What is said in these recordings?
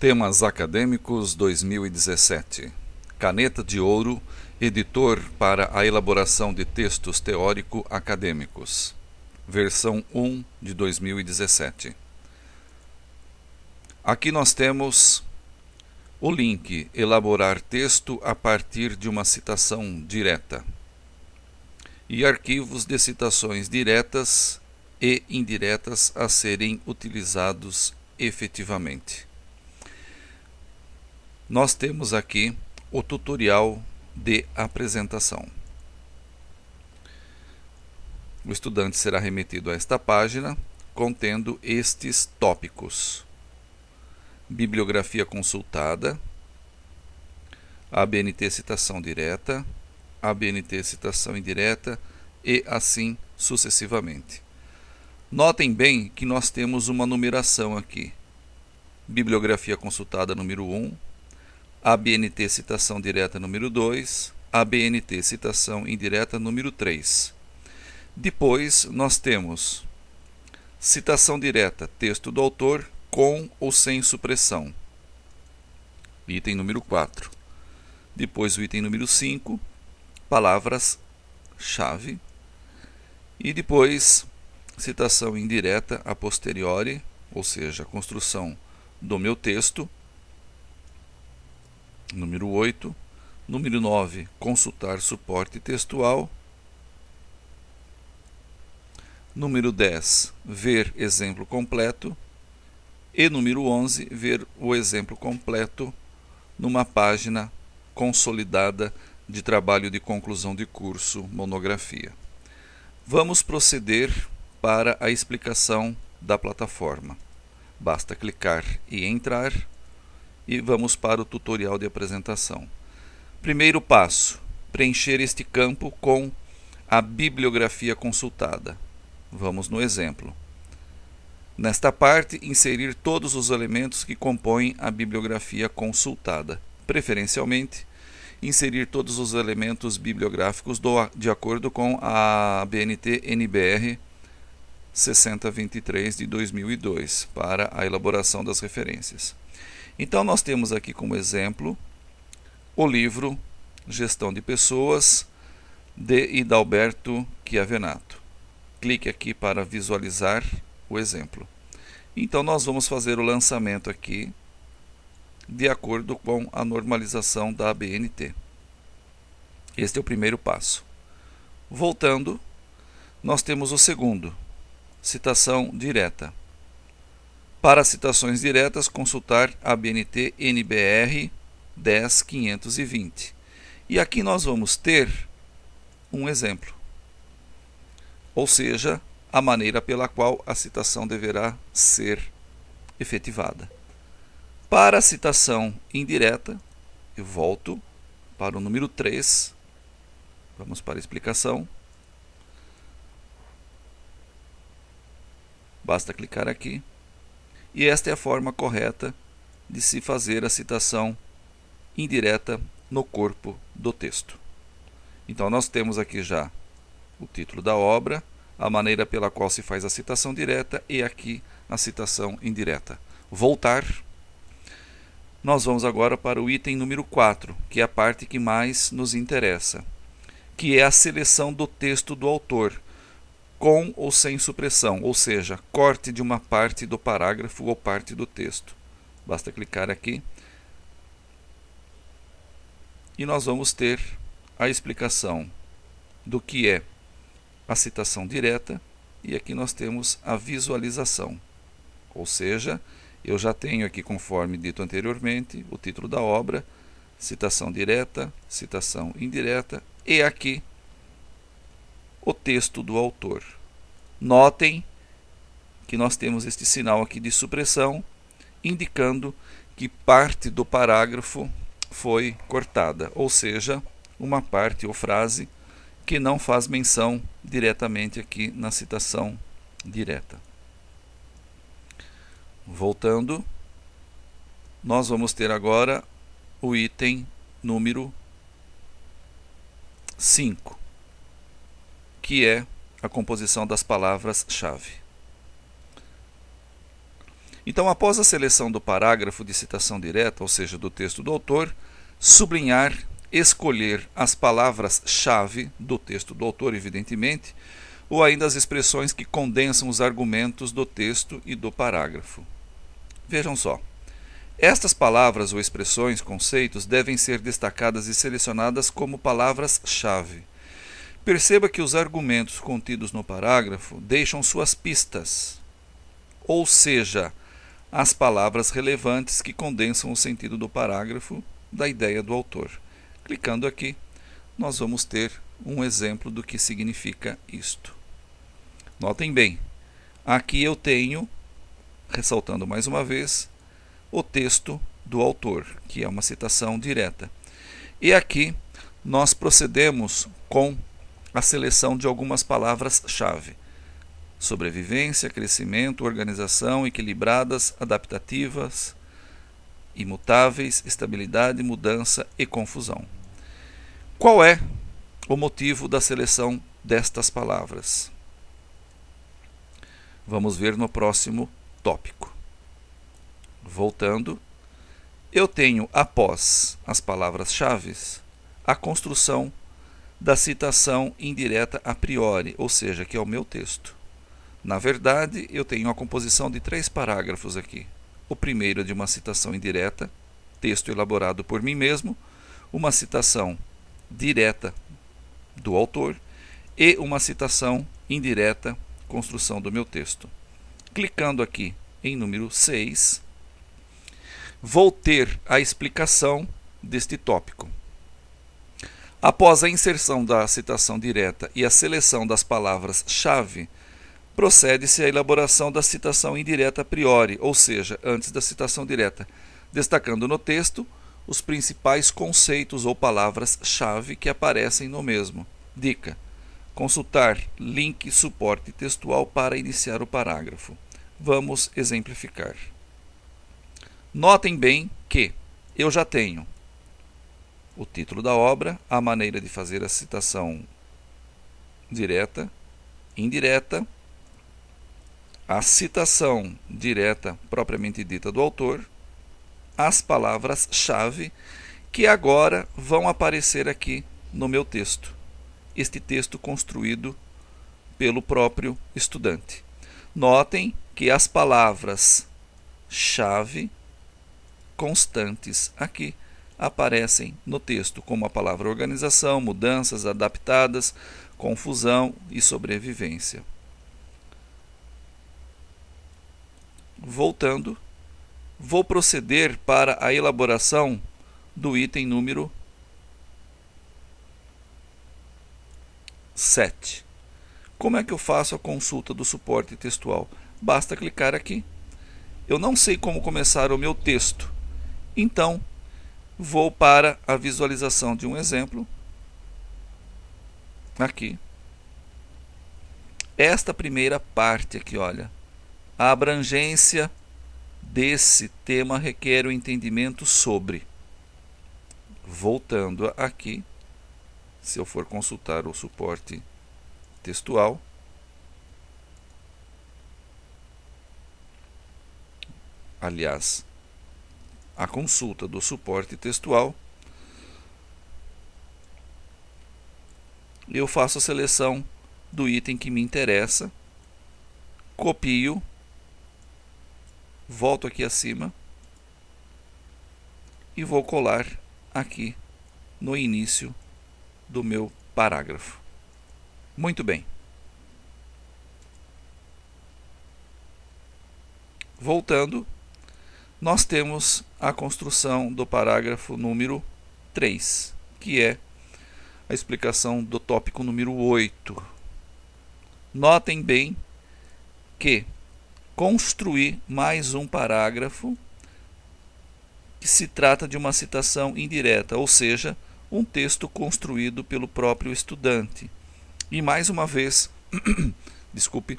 Temas Acadêmicos 2017. Caneta de Ouro, editor para a elaboração de textos teórico-acadêmicos. Versão 1 de 2017. Aqui nós temos o link Elaborar texto a partir de uma citação direta e arquivos de citações diretas e indiretas a serem utilizados efetivamente. Nós temos aqui o tutorial de apresentação. O estudante será remetido a esta página contendo estes tópicos: bibliografia consultada, ABNT citação direta, ABNT citação indireta e assim sucessivamente. Notem bem que nós temos uma numeração aqui: bibliografia consultada número 1, ABNT citação direta número 2, ABNT citação indireta número 3. Depois nós temos citação direta, texto do autor com ou sem supressão, item número 4. Depois o item número 5, palavras-chave. E depois citação indireta a posteriori, ou seja, a construção do meu texto. Número 8. Número 9, consultar suporte textual. Número 10, ver exemplo completo. E número 11, ver o exemplo completo numa página consolidada de trabalho de conclusão de curso monografia. Vamos proceder para a explicação da plataforma. Basta clicar e entrar e vamos para o tutorial de apresentação. Primeiro passo: preencher este campo com a bibliografia consultada. Vamos no exemplo. Nesta parte, inserir todos os elementos que compõem a bibliografia consultada. Preferencialmente, inserir todos os elementos bibliográficos de acordo com a ABNT NBR 6023 de 2002 para a elaboração das referências. Então nós temos aqui como exemplo o livro Gestão de Pessoas de Idalberto Chiavenato. Clique aqui para visualizar o exemplo. Então nós vamos fazer o lançamento aqui de acordo com a normalização da ABNT. Este é o primeiro passo. Voltando, nós temos o segundo, citação direta. Para citações diretas, consultar a ABNT NBR 10520. E aqui nós vamos ter um exemplo, ou seja, a maneira pela qual a citação deverá ser efetivada. Para a citação indireta, eu volto para o número 3, vamos para a explicação. Basta clicar aqui. E esta é a forma correta de se fazer a citação indireta no corpo do texto. Então nós temos aqui já o título da obra, a maneira pela qual se faz a citação direta e aqui a citação indireta. Voltar. Nós vamos agora para o item número 4, que é a parte que mais nos interessa, que é a seleção do texto do autor, com ou sem supressão, ou seja, corte de uma parte do parágrafo ou parte do texto. Basta clicar aqui e nós vamos ter a explicação do que é a citação direta e aqui nós temos a visualização, ou seja, eu já tenho aqui, conforme dito anteriormente, o título da obra, citação direta, citação indireta e aqui o texto do autor. Notem que nós temos este sinal aqui de supressão, indicando que parte do parágrafo foi cortada, ou seja, uma parte ou frase que não faz menção diretamente aqui na citação direta. Voltando, nós vamos ter agora o item número 5, que é a composição das palavras-chave. Então, após a seleção do parágrafo de citação direta, ou seja, do texto do autor, sublinhar, escolher as palavras-chave do texto do autor, evidentemente, ou ainda as expressões que condensam os argumentos do texto e do parágrafo. Vejam só. Estas palavras ou expressões, conceitos, devem ser destacadas e selecionadas como palavras-chave. Perceba que os argumentos contidos no parágrafo deixam suas pistas, ou seja, as palavras relevantes que condensam o sentido do parágrafo da ideia do autor. Clicando aqui, nós vamos ter um exemplo do que significa isto. Notem bem, aqui eu tenho, ressaltando mais uma vez, o texto do autor, que é uma citação direta. E aqui nós procedemos com a seleção de algumas palavras-chave: sobrevivência, crescimento, organização, equilibradas, adaptativas, imutáveis, estabilidade, mudança e confusão. Qual é o motivo da seleção destas palavras? Vamos ver no próximo tópico. Voltando, eu tenho, após as palavras-chave, a construção da citação indireta a priori, ou seja, que é o meu texto. Na verdade, eu tenho a composição de 3 parágrafos aqui. O primeiro é de uma citação indireta, texto elaborado por mim mesmo, uma citação direta do autor e uma citação indireta, construção do meu texto. Clicando aqui em número 6, vou ter a explicação deste tópico. Após a inserção da citação direta e a seleção das palavras-chave, procede-se à elaboração da citação indireta a priori, ou seja, antes da citação direta, destacando no texto os principais conceitos ou palavras-chave que aparecem no mesmo. Dica: consultar link suporte textual para iniciar o parágrafo. Vamos exemplificar. Notem bem que eu já tenho o título da obra, a maneira de fazer a citação direta, indireta, a citação direta propriamente dita do autor, as palavras-chave que agora vão aparecer aqui no meu texto. Este texto construído pelo próprio estudante. Notem que as palavras-chave constantes aqui aparecem no texto, como a palavra organização, mudanças, adaptadas, confusão e sobrevivência. Voltando, vou proceder para a elaboração do item número 7. Como é que eu faço a consulta do suporte textual? Basta clicar aqui. Eu não sei como começar o meu texto, então vou para a visualização de um exemplo. Aqui. Esta primeira parte aqui, olha. A abrangência desse tema requer o entendimento sobre. Voltando aqui, se eu for consultar o suporte textual, aliás, a consulta do suporte textual, eu faço a seleção do item que me interessa, copio, volto aqui acima e vou colar aqui no início do meu parágrafo. Muito bem. Voltando, nós temos a construção do parágrafo número 3, que é a explicação do tópico número 8. Notem bem que construir mais um parágrafo que se trata de uma citação indireta, ou seja, um texto construído pelo próprio estudante. E mais uma vez, desculpe,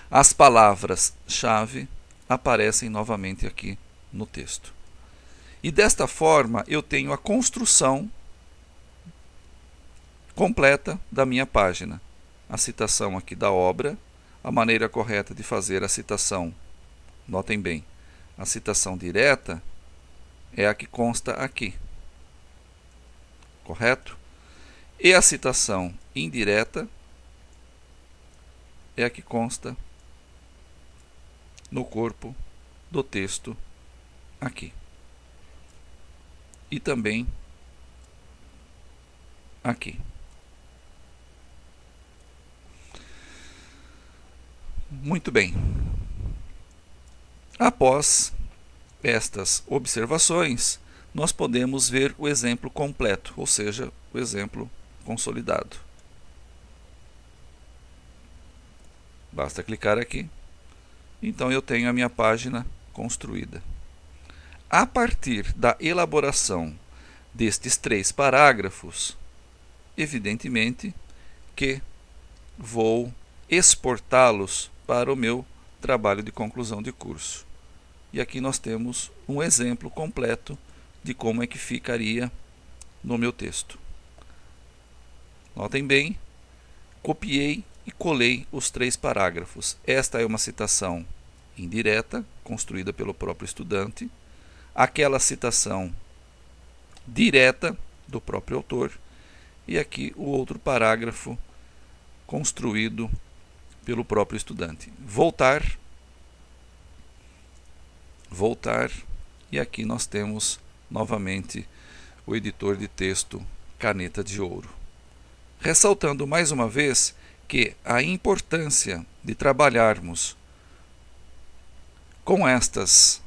as palavras-chave aparecem novamente aqui no texto. E desta forma eu tenho a construção completa da minha página. A citação aqui da obra, a maneira correta de fazer a citação Notem bem, a citação direta é a que consta aqui, correto? E a citação indireta é a que consta no corpo do texto aqui. E também aqui. Muito bem. Após estas observações, nós podemos ver o exemplo completo, ou seja, o exemplo consolidado. Basta clicar aqui. Então eu tenho a minha página construída. A partir da elaboração destes 3 parágrafos, evidentemente que vou exportá-los para o meu trabalho de conclusão de curso. E aqui nós temos um exemplo completo de como é que ficaria no meu texto. Notem bem, copiei e colei os 3 parágrafos. Esta é uma citação indireta, construída pelo próprio estudante. Aquela citação direta do próprio autor. E aqui o outro parágrafo construído pelo próprio estudante. Voltar. E aqui nós temos novamente o editor de texto Caneta de Ouro. Ressaltando mais uma vez que a importância de trabalharmos com estas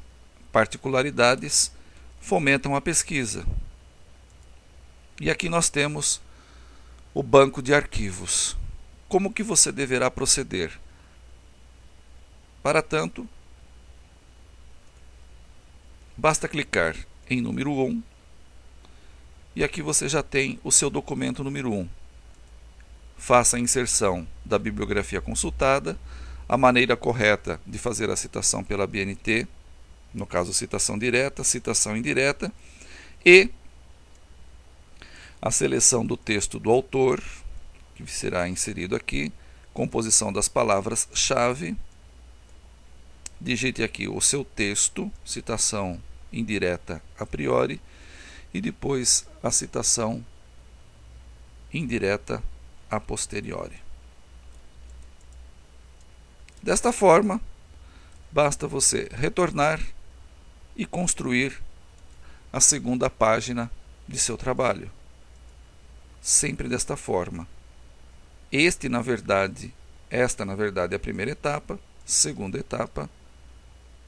particularidades fomentam a pesquisa. E aqui nós temos o banco de arquivos. Como que você deverá proceder? Para tanto, basta clicar em número 1 e aqui você já tem o seu documento número 1. Faça a inserção da bibliografia consultada, a maneira correta de fazer a citação pela BNT, no caso citação direta, citação indireta, e a seleção do texto do autor, que será inserido aqui, composição das palavras-chave, digite aqui o seu texto, citação indireta a priori, e depois a citação indireta a posteriori. Desta forma, basta você retornar e construir a segunda página de seu trabalho. Sempre desta forma. Esta, na verdade, é a primeira etapa, segunda etapa,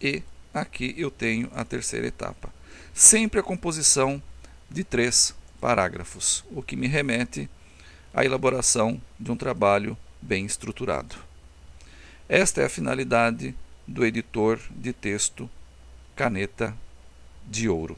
e aqui eu tenho a terceira etapa. Sempre a composição de 3 parágrafos, o que me remete à elaboração de um trabalho bem estruturado. Esta é a finalidade do editor de texto Caneta de Ouro.